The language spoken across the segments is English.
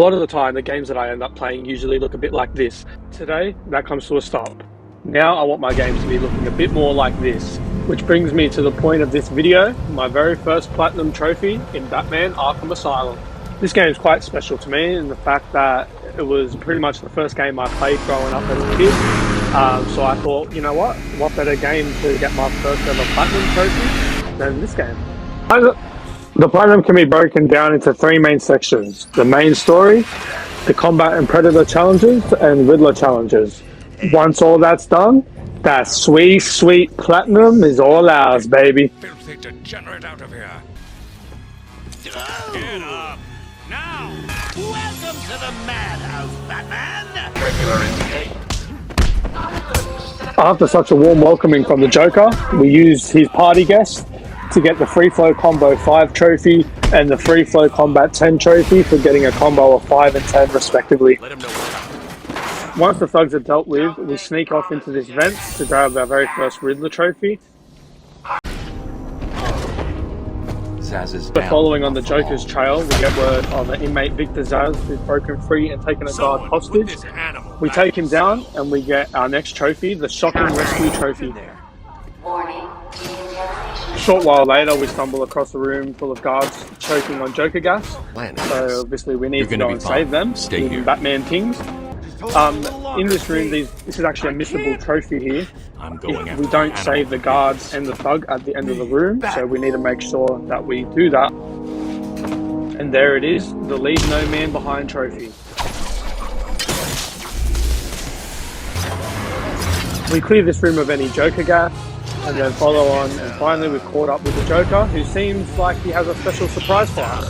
A lot of the time, the games that I end up playing usually look a bit like this. Today, that comes to a stop. Now I want my games to be looking a bit more like this. Which brings me to the point of this video, my very first Platinum trophy in Batman Arkham Asylum. This game is quite special to me in the fact that it was pretty much the first game I played growing up as a kid. So I thought, you know what better game to get my first ever Platinum trophy than this game. The Platinum can be broken down into three main sections: the main story, the combat and predator challenges, and Riddler challenges. Once all that's done, that sweet Platinum is all ours, baby. Filthy degenerate out of here. Get up! Now! Welcome to the madhouse, Batman! After such a warm welcoming from the Joker, we used his party guest to get the Free Flow Combo 5 trophy and the Free Flow Combat 10 trophy for getting a combo of 5 and 10 respectively. Let him know what. Once the thugs are dealt with, we sneak off into this vent to grab our very first Riddler trophy. But following on the Joker's trail, we get word of an inmate, Victor Zsasz, who's broken free and taken a guard hostage. We take him down and we get our next trophy, the Shocking Rescue Trophy. A short while later, we stumble across a room full of guards choking on Joker gas. So obviously we need to go and save them, using Batman things. In this room, this is actually a missable trophy here. If we don't save the guards and the thug at the end of the room, so we need to make sure that we do that. And there it is, the Leave No Man Behind trophy. We clear this room of any Joker gas, and then follow on, and finally we've caught up with the Joker, who seems like he has a special surprise for us.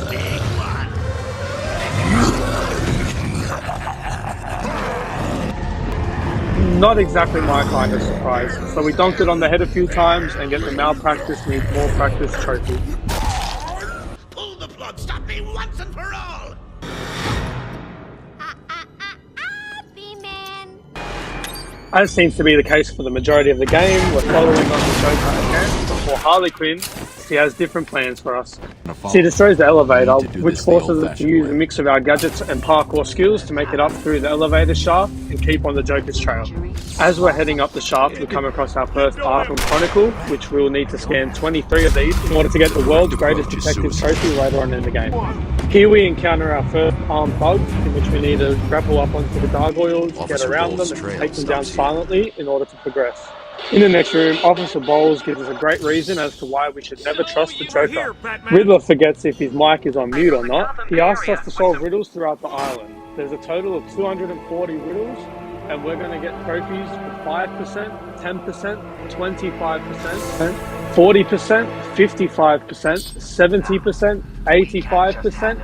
Not exactly my kind of surprise, so we dunked it on the head a few times and get the malpractice needs more practice trophy. Pull the plug, stop me once and for all! As seems to be the case for the majority of the game, we're following on the Joker again, but for Harley Quinn, she has different plans for us. She destroys the elevator, which forces us to use a mix of our gadgets and parkour skills to make it up through the elevator shaft and keep on the Joker's trail. As we're heading up the shaft, we come across our first Arkham Chronicle, which we will need to scan 23 of these in order to get the world's greatest detective trophy later on in the game. Here we encounter our first armed thugs, in which we need to grapple up onto the gargoyles, get around them and take them down silently in order to progress. In the next room, Officer Bowles gives us a great reason as to why we should never trust the Joker. Riddler forgets if his mic is on mute or not. He asks us to solve riddles throughout the island. There's a total of 240 riddles, and we're going to get trophies for 5%, 10%, 25%, 40%, 55%, 70%, 85%,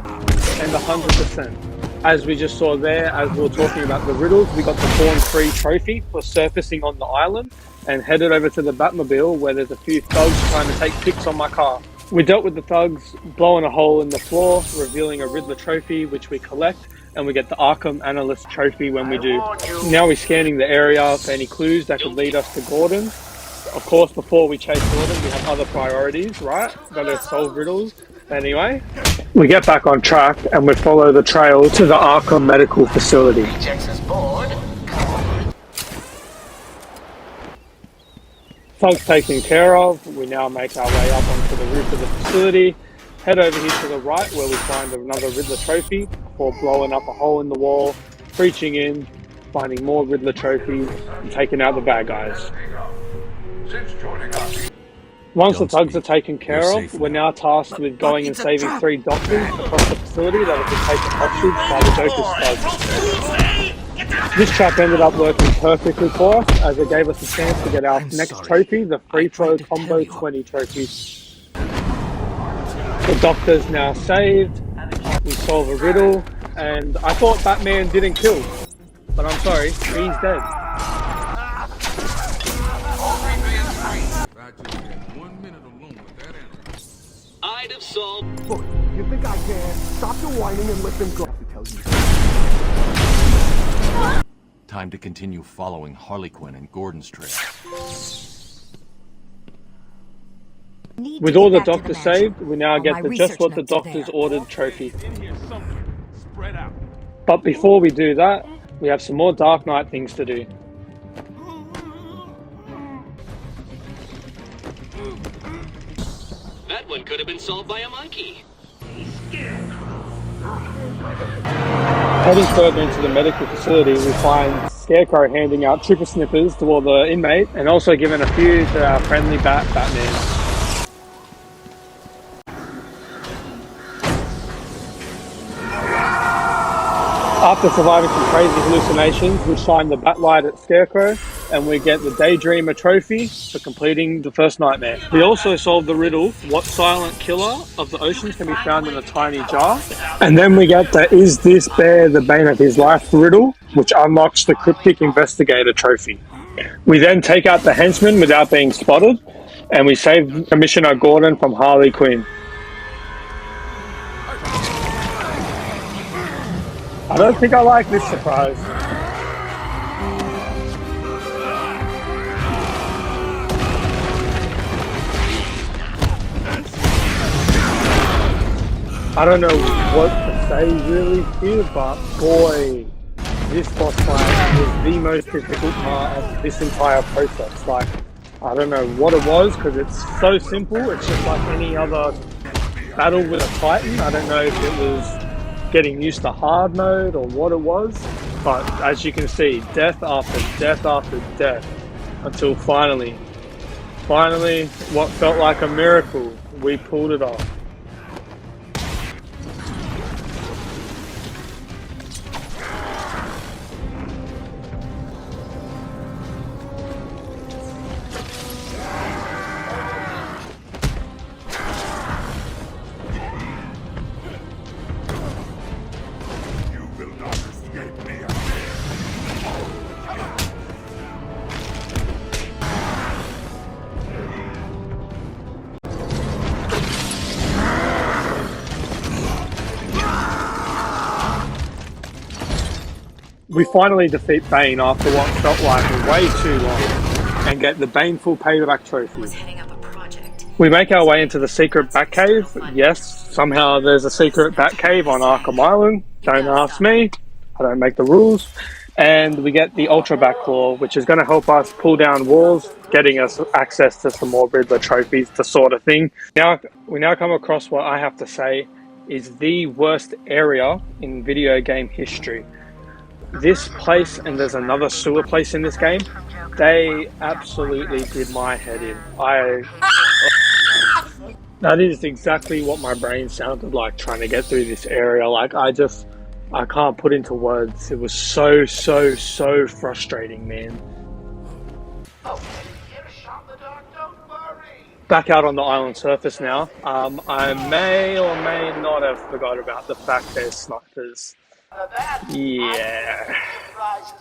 and 100%. As we just saw there, as we were talking about the riddles, we got the Born Free trophy for surfacing on the island and headed over to the Batmobile where there's a few thugs trying to take pics on my car. We dealt with the thugs, blowing a hole in the floor, revealing a Riddler trophy which we collect, and we get the Arkham Analyst trophy when we do. Now we're scanning the area for any clues that could lead us to Gordon. Of course, before we chase Gordon, we have other priorities, right? Gotta solve riddles. Anyway, we get back on track and we follow the trail to the Arkham Medical Facility. Thugs taken care of, we now make our way up onto the roof of the facility, head over here to the right where we find another Riddler trophy before blowing up a hole in the wall, breaching in, finding more Riddler trophies, and taking out the bad guys. Once the thugs are taken care of, we're now tasked with going and saving 3 doctors across the facility that have been taken hostage by the Joker's thugs. This trap ended up working perfectly for us, as it gave us a chance to get our next trophy, the Free Flow Combo 20 trophy. The doctor's now saved, we solve a riddle, and I thought Batman didn't kill, but I'm sorry, he's dead. I'd have solved. Look, you think I can? Stop your whining and let them go. Time to continue following Harley Quinn and Gordon's trail. With all the doctors saved, we now get the Just What the Doctors Ordered trophy. In here somewhere. Spread out. But before we do that, we have some more Dark Knight things to do. That one could have been solved by a monkey. Heading further into the medical facility, we find Scarecrow handing out tripper snippers to all the inmates and also giving a few to our friendly Batman. After surviving some crazy hallucinations, we shine the Batlight at Scarecrow and we get the Daydreamer trophy for completing the first nightmare. We also solve the riddle, what silent killer of the oceans can be found in a tiny jar? And then we get the Is This Bear the Bane of His Life riddle, which unlocks the Cryptic Investigator trophy. We then take out the henchman without being spotted and we save Commissioner Gordon from Harley Quinn. I don't think I like this surprise. I don't know what to say really here, but boy, this boss fight was the most difficult part of this entire process. Like, I don't know what it was because it's so simple. It's just like any other battle with a Titan. I don't know if it was getting used to hard mode or what it was, but as you can see, death after death after death until finally what felt like a miracle, we pulled it off. We finally defeat Bane after what felt like way too long and get the Baneful Payback trophy. We make our way into the secret Batcave. Yes, somehow there's a secret Batcave on Arkham Island. Don't ask me, I don't make the rules. And we get the Ultra Batclaw, which is going to help us pull down walls, getting us access to some more Riddler trophies, the sort of thing. We now come across what I have to say is the worst area in video game history. This place, and there's another sewer place in this game, they absolutely did my head in. That is exactly what my brain sounded like trying to get through this area. Like, I can't put into words. It was so frustrating, man. Back out on the island surface now. I may or may not have forgot about the fact there's snipers. Yeah.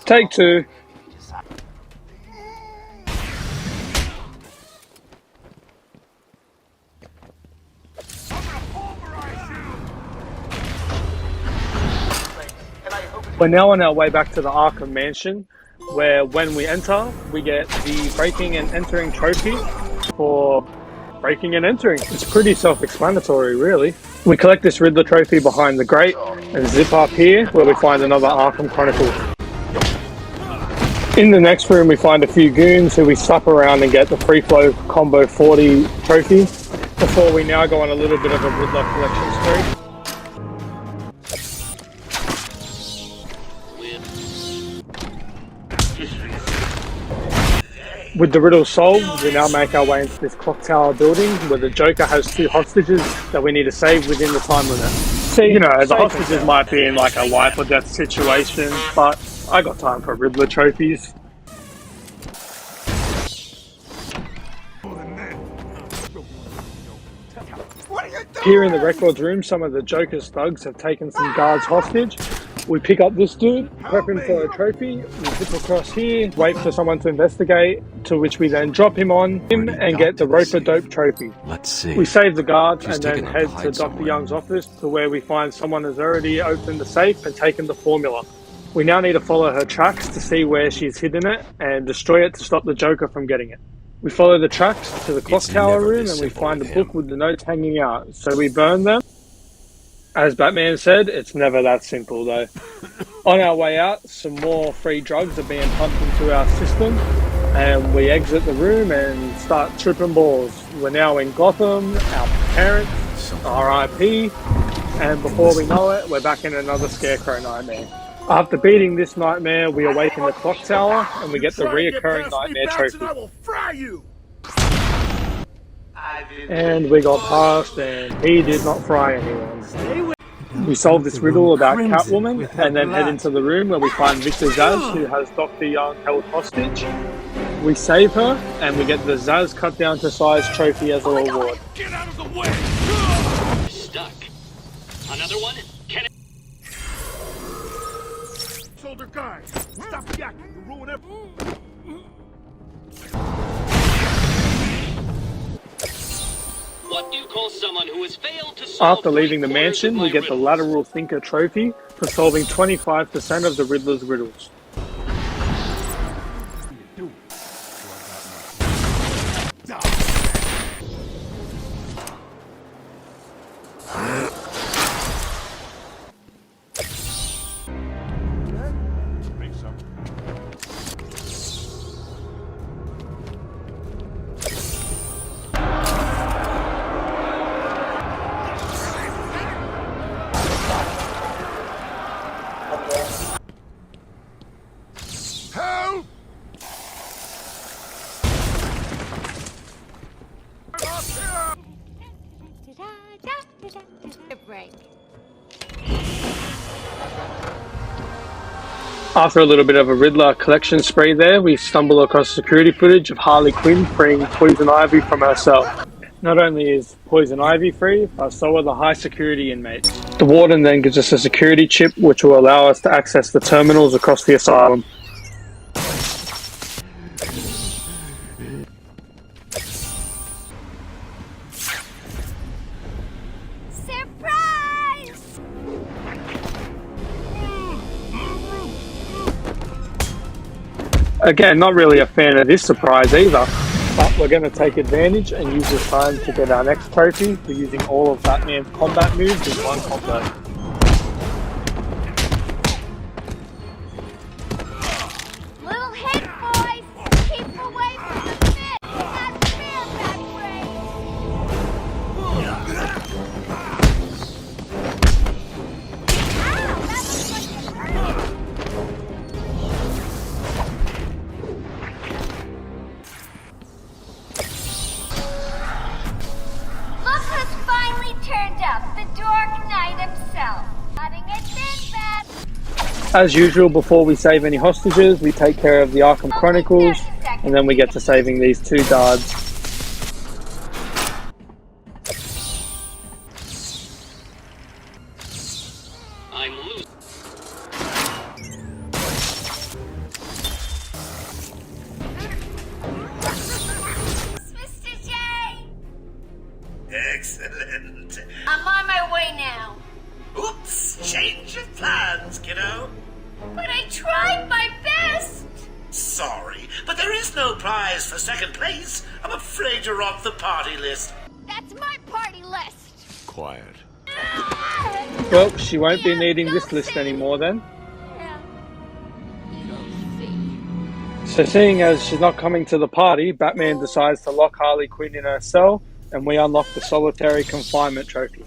Take two. We're now on our way back to the Arkham Mansion, where when we enter, we get the Breaking and Entering trophy for breaking and entering. It's pretty self-explanatory, really. We collect this Riddler trophy behind the grate and zip up here where we find another Arkham Chronicle. In the next room we find a few goons who we slap around and get the Free Flow Combo 40 trophy before we now go on a little bit of a Riddler collection spree. With the riddle solved, we now make our way into this clock tower building where the Joker has two hostages that we need to save within the time limit. See, you know, the hostages might be in like a life or death situation, but I got time for Riddler trophies. Here in the records room, some of the Joker's thugs have taken some guards hostage. We pick up this dude, prep him for a trophy, we zip across here, wait for someone to investigate, to which we then drop him on him and get the Rope-a-Dope trophy. Let's see. We save the guards and then taken head up to to hide Dr. somewhere. Young's office to where we find someone has already opened the safe and taken the formula. We now need to follow her tracks to see where she's hidden it and destroy it to stop the Joker from getting it. We follow the tracks to the clock It's tower never room this and we simple find a with book him. with the notes hanging out, so we burn them. As Batman said, it's never that simple though. On our way out, some more free drugs are being pumped into our system, and we exit the room and start tripping balls. We're now in Gotham, our parents, RIP, and before we know it, we're back in another Scarecrow nightmare. After beating this nightmare, we awaken the clock tower, and we get the reoccurring nightmare trophy. I will fry you. And we got past, and he did not fry anyone. We solve this riddle about Catwoman, and then head into the room where we find Victor Zsasz, who has Dr. Young held hostage. We save her, and we get the Zsasz cut down to size trophy as a reward. Get out of the way! Stuck. Another one? Can it... Shoulder guy, stop yakking. You ruin everything. What do you call someone who has failed to solve... After leaving the mansion, we get the Lateral Thinker trophy for solving 25% of the Riddler's riddles. Help! Break. After a little bit of a Riddler collection spree there, we stumble across security footage of Harley Quinn freeing Poison Ivy from her cell. Not only is Poison Ivy free, but so are the high security inmates. The warden then gives us a security chip which will allow us to access the terminals across the asylum. Surprise! Again, not really a fan of this surprise either, but we're going to take advantage and use this time to get our next trophy for using all of Batman's combat moves in one combo. Little hit, boys! Keep away from the pit! That's real that way! Ow, that looks like it hurt! Look who's finally turned up, the Dark Knight himself. Cutting it thin, Bat. As usual, before we save any hostages, we take care of the Arkham Chronicles, and then we get to saving these two guards. I'm loose. Mr. J! Excellent. I'm on my way now. Oops, change of plans, kiddo. But I tried my best! Sorry, but there is no prize for second place. I'm afraid you're off the party list. That's my party list! Quiet. Well, she won't be needing this list anymore then. Yeah. You'll see. So seeing as she's not coming to the party, Batman decides to lock Harley Quinn in her cell, and we unlock the solitary confinement trophy.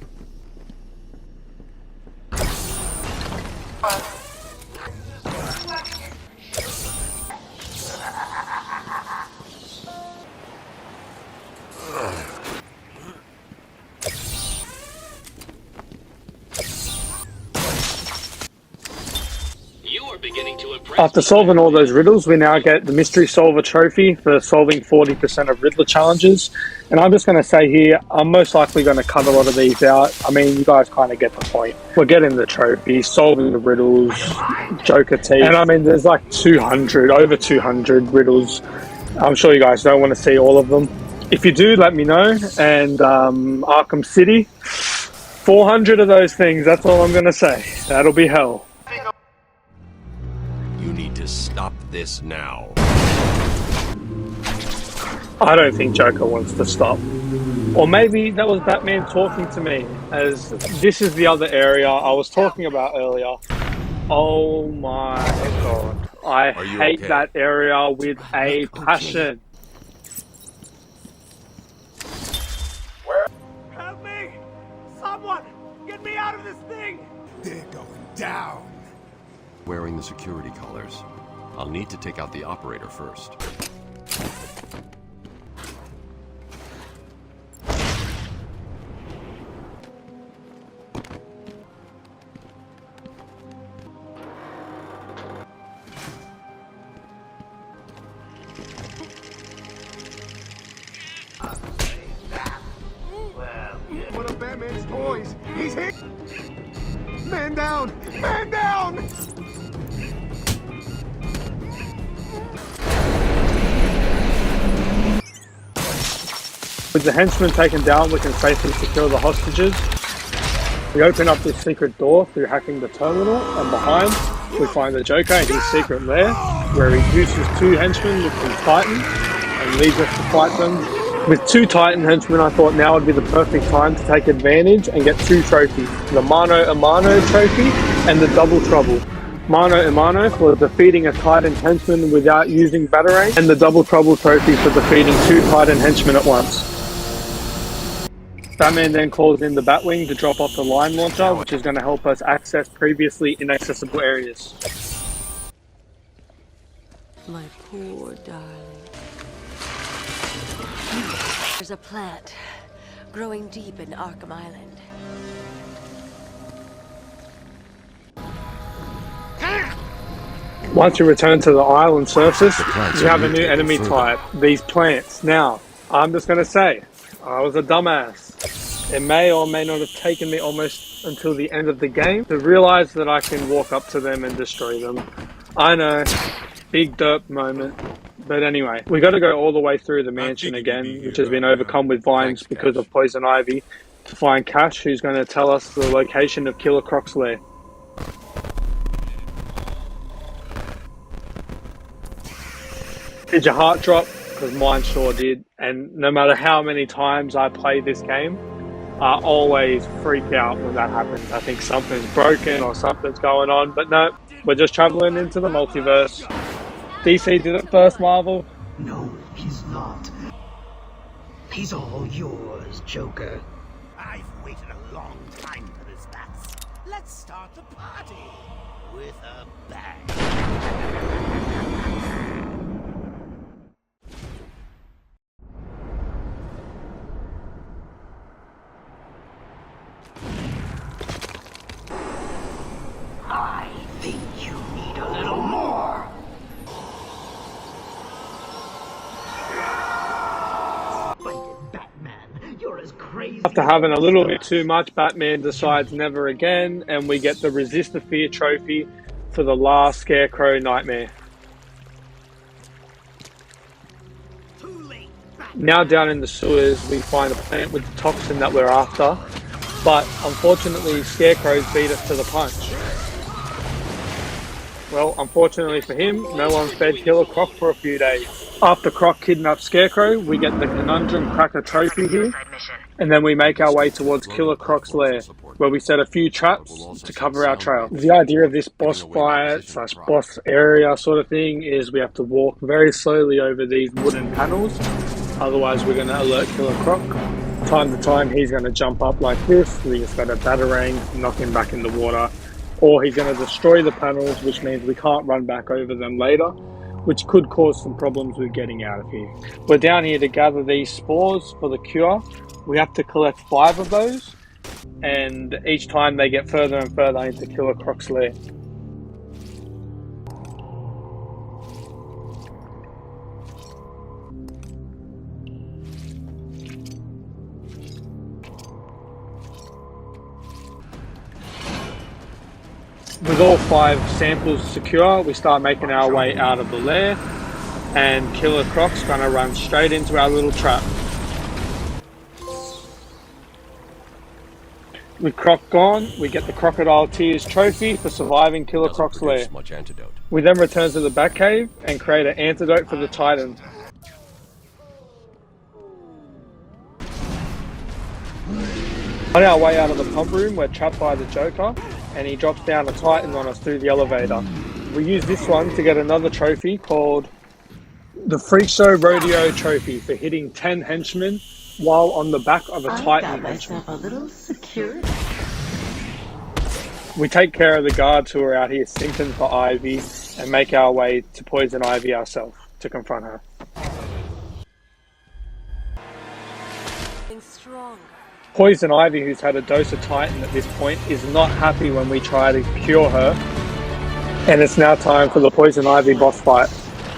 You are beginning to impress After me. solving all those riddles, we now get the Mystery Solver trophy for solving 40% of Riddler challenges. And I'm just going to say here, I'm most likely going to cut a lot of these out. I mean, you guys kind of get the point. We're getting the trophy, solving the riddles, Joker teeth. And I mean, there's like over 200 riddles. I'm sure you guys don't want to see all of them. If you do, let me know. And Arkham City, 400 of those things, that's all I'm going to say. That'll be hell. You need to stop this now. I don't think Joker wants to stop. Or maybe that was Batman talking to me, as this is the other area I was talking about earlier. Oh my god. I hate that area with a passion. Help me! Someone! Get me out of this thing! They're going down. Wearing the security collars. I'll need to take out the operator first. One of Batman's toys! He's hit! Man down! Man down! With the henchmen taken down, we can safely secure the hostages. We open up this secret door through hacking the terminal, and behind we find the Joker in his secret lair, where he uses 2 henchmen with his Titan and leaves us to fight them. With 2 Titan henchmen, I thought now would be the perfect time to take advantage and get 2 trophies, the Mano a Mano trophy and the Double Trouble. Mano a Mano for defeating a Titan henchman without using Batarang, and the Double Trouble trophy for defeating 2 Titan henchmen at once. Batman then calls in the Batwing to drop off the line launcher, which is going to help us access previously inaccessible areas. My poor darling. There's a plant growing deep in Arkham Island. Once you return to the island surface, you have a new enemy type, these plants. Now, I'm just going to say, I was a dumbass. It may or may not have taken me almost until the end of the game to realize that I can walk up to them and destroy them. I know, big derp moment. But anyway, we got to go all the way through the mansion again, which has been overcome with vines because of Poison Ivy, to find Cash, who's going to tell us the location of Killer Croc's lair. Did your heart drop? Because mine sure did. And no matter how many times I play this game, I always freak out when that happens. I think something's broken or something's going on. But no, we're just traveling into the multiverse. DC did it first, Marvel. No, he's not. He's all yours, Joker. I've waited a long time for this, Bats. Let's start the party with a bang. I think you need a little more. Batman, you're as crazy. After having a little bit too much, Batman decides never again, and we get the Resist the Fear trophy for the last Scarecrow nightmare. Now down in the sewers, we find a plant with the toxin that we're after, but unfortunately Scarecrow's beat us to the punch. Well, unfortunately for him, no one fed Killer Croc for a few days. After Croc kidnaps Scarecrow, we get the Conundrum Cracker trophy here, and then we make our way towards Killer Croc's lair, where we set a few traps to cover our trail. The idea of this boss fight / boss area sort of thing is we have to walk very slowly over these wooden panels, otherwise we're going to alert Killer Croc. Time to time he's going to jump up like this, we just got a Batarang, knock him back in the water, or he's going to destroy the panels, which means we can't run back over them later, which could cause some problems with getting out of here. We're down here to gather these spores for the cure. We have to collect 5 of those, and each time they get further and further into Killer Croc's lair. With all 5 samples secure, we start making our way out of the lair, and Killer Croc's gonna run straight into our little trap. With Croc gone, we get the Crocodile Tears trophy for surviving Killer Croc's lair. We then return to the Batcave and create an antidote for the Titan. On our way out of the pump room, we're trapped by the Joker, and he drops down a Titan on us through the elevator. We use this one to get another trophy called the Freak Show Rodeo Trophy for hitting 10 henchmen while on the back of a Titan henchman. A little security. We take care of the guards who are out here sinking for Ivy and make our way to Poison Ivy ourselves to confront her. Stronger. Poison Ivy, who's had a dose of Titan at this point, is not happy when we try to cure her, and it's now time for the Poison Ivy boss fight.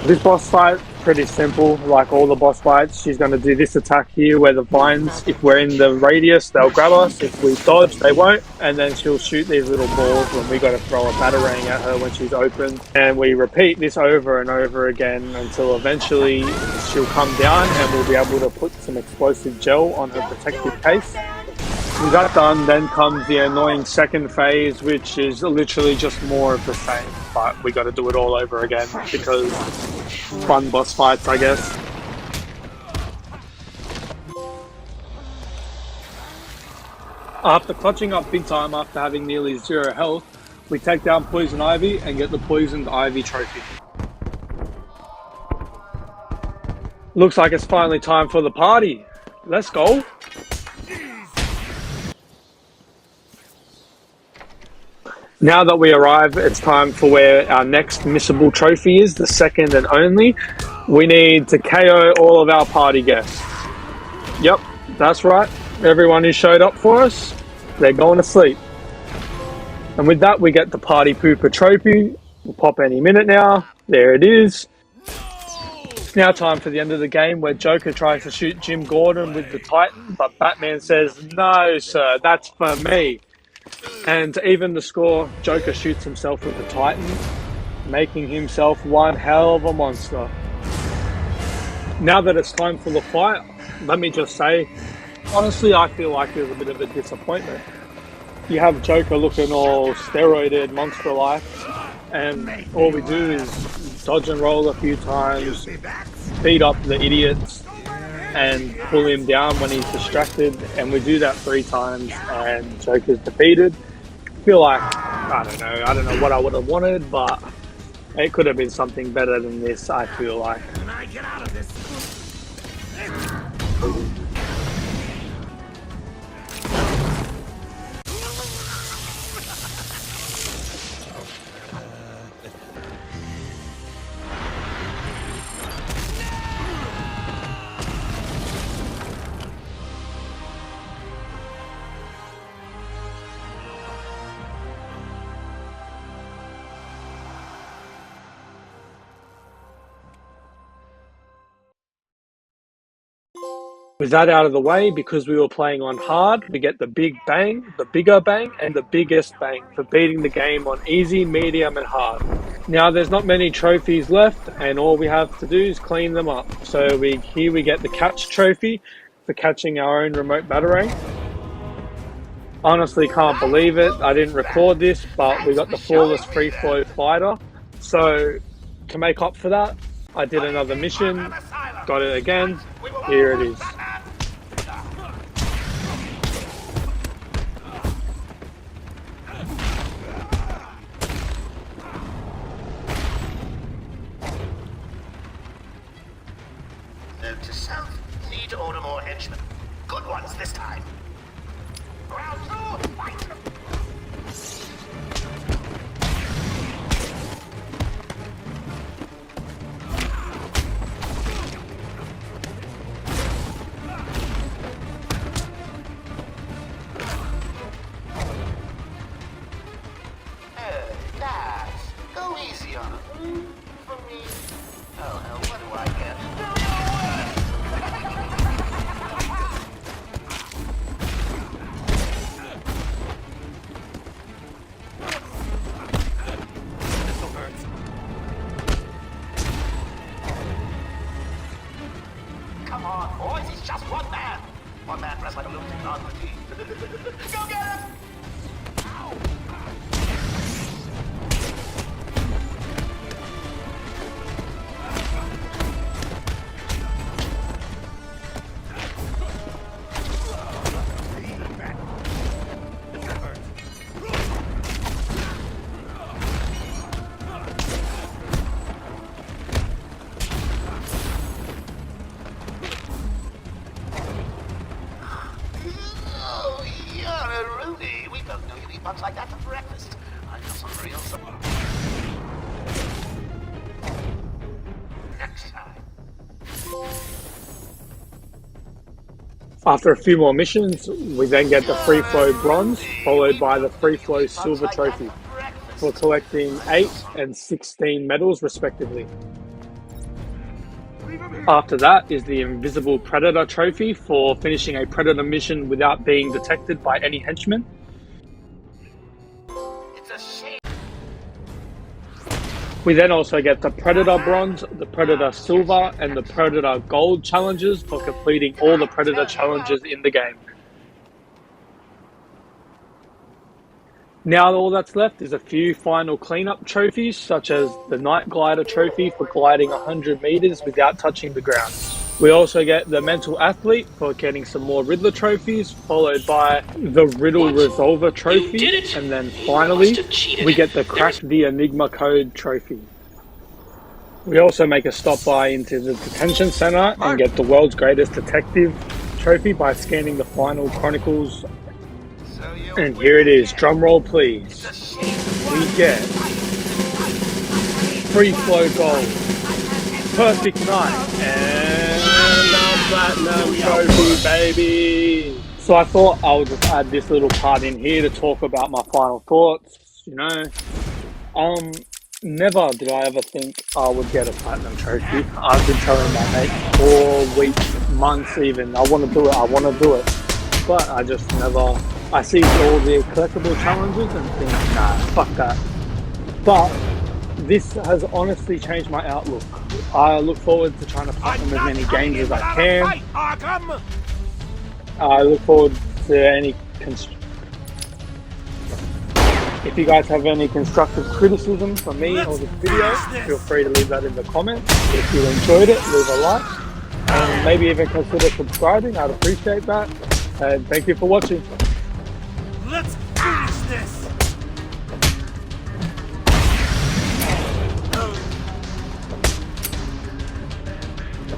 This boss fight, pretty simple, like all the boss fights. She's going to do this attack here where the vines, if we're in the radius, they'll grab us. If we dodge, they won't. And then she'll shoot these little balls when we got to throw a batarang at her when she's open. And we repeat this over and over again until eventually she'll come down and we'll be able to put some explosive gel on her protective case. With that done, then comes the annoying second phase, which is literally just more of the same, but we got to do it all over again because fun boss fights, I guess. After clutching up big time after having nearly 0 health, we take down Poison Ivy and get the Poisoned Ivy trophy. Looks like it's finally time for the party. Let's go. Now that we arrive, it's time for where our next missable trophy is, the second and only. We need to KO all of our party guests. Yep, that's right. Everyone who showed up for us, they're going to sleep. And with that, we get the Party Pooper trophy. We'll pop any minute now. There it is. It's now time for the end of the game where Joker tries to shoot Jim Gordon with the Titan, but Batman says, "No, sir, that's for me." And to even the score, Joker shoots himself with the Titan, making himself one hell of a monster. Now that it's time for the fight, let me just say, honestly, I feel like it was a bit of a disappointment. You have Joker looking all steroided, monster-like, and all we do is dodge and roll a few times, beat up the idiots, and pull him down when he's distracted, and we do that 3 times and Joker's defeated. I feel like, I don't know what I would have wanted, but it could have been something better than this, I feel like. Can I get out of this? With that out of the way, because we were playing on hard, we get the big bang, the bigger bang, and the biggest bang for beating the game on easy, medium, and hard. Now, there's not many trophies left, and all we have to do is clean them up. So here we get the catch trophy for catching our own remote batarang. Honestly, can't believe it. I didn't record this, but we got the flawless free flow fighter. So to make up for that, I did another mission, got it again. Here it is. Note to self, need to order more henchmen. Good ones this time. Round 2, fight! Go easy on him. For me. Oh hell, what do I get? This'll hurt. Come on, boys, he's just one man. One man pressed like a lunatic on the team. Go get him! Ow! After a few more missions, we then get the Free Flow Bronze, followed by the Free Flow Silver Trophy for collecting 8 and 16 medals respectively. After that is the Invisible Predator Trophy for finishing a Predator mission without being detected by any henchmen. We then also get the Predator Bronze, the Predator Silver, and the Predator Gold challenges for completing all the Predator challenges in the game. Now all that's left is a few final cleanup trophies, such as the Night Glider Trophy for gliding 100 meters without touching the ground. We also get the Mental Athlete for getting some more Riddler trophies, followed by the Riddle Resolver Trophy, and then finally we get the Crack the Enigma Code Trophy. We also make a stop by into the detention center and get the World's Greatest Detective Trophy by scanning the final chronicles. And here it is, drum roll please. We get Free Flow Gold, Perfect Night, and a Platinum Trophy, baby! So I thought I would just add this little part in here to talk about my final thoughts, you know. Never did I ever think I would get a Platinum Trophy. I've been telling my mate for weeks, months even, I want to do it. But I just never... I see all the collectible challenges and think, nah, fuck that. But this has honestly changed my outlook. I look forward to trying to platinum as many games as I can. I look forward to any... If you guys have any constructive criticism for me or this video, feel free to leave that in the comments. If you enjoyed it, leave a like. And maybe even consider subscribing, I'd appreciate that. And thank you for watching. Let's finish this!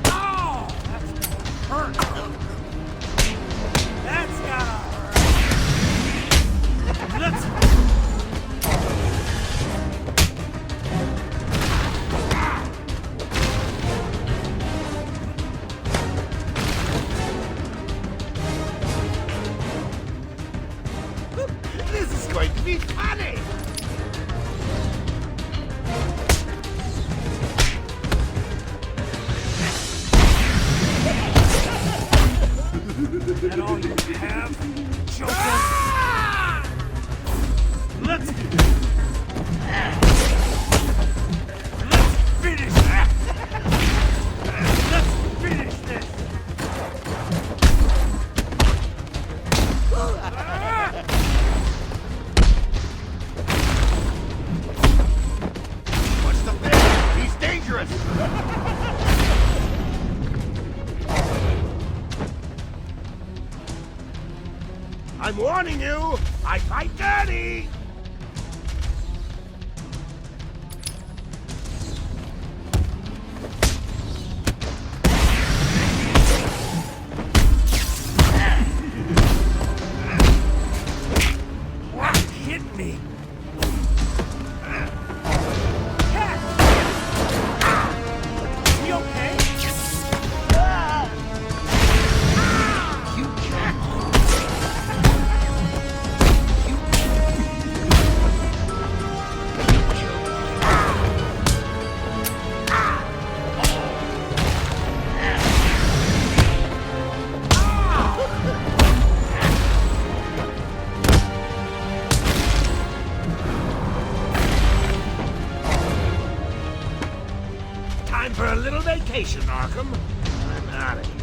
Oh, that's hurt. That's gotta hurt. Let's... This is going to be funny! Is that all you have, Joker? Ah! Let's finish that! Let's finish this! What's the thing? He's dangerous! I'm warning you! I fight dirty! What hit me? Is he okay? You can't. Time for a little vacation, Arkham. I'm out of here.